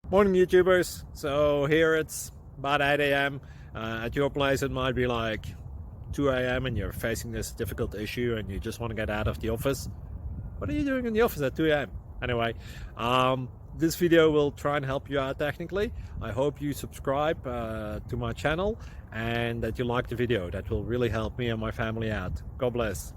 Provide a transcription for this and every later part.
Morning YouTubers. So here it's about 8 a.m. At your place it might be like 2 a.m. and you're facing this difficult issue and you just want to get out of the office. What are you doing in the office at 2 a.m.? Anyway, this video will try and help you out technically. I hope you subscribe to my channel and that you like the video. That will really help me and my family out. God bless.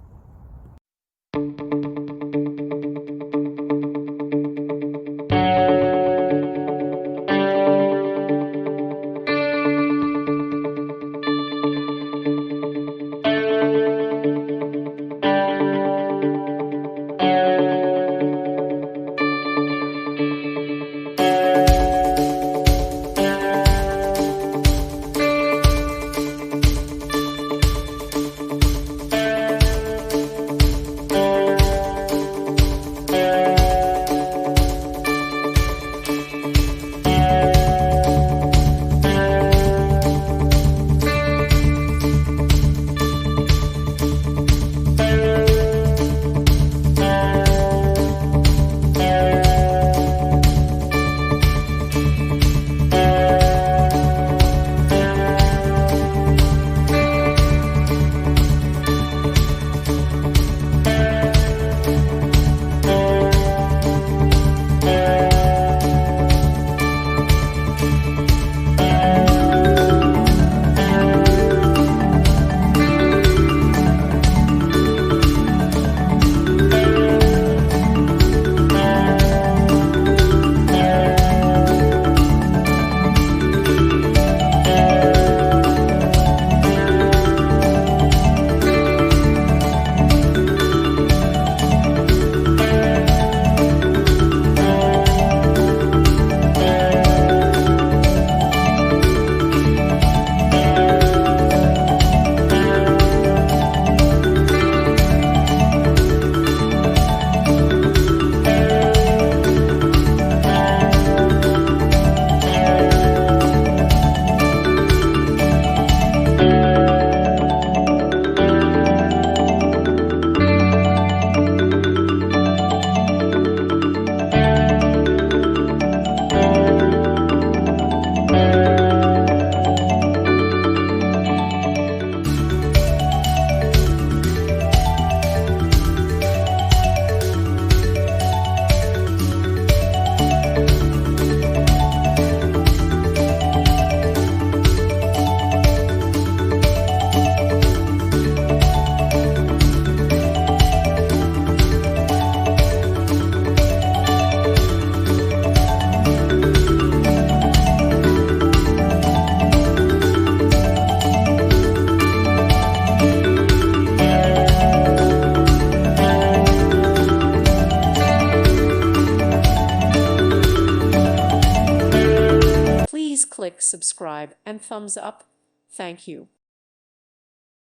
Please click subscribe and thumbs up. Thank you.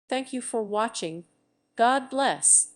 Thank you for watching. God bless.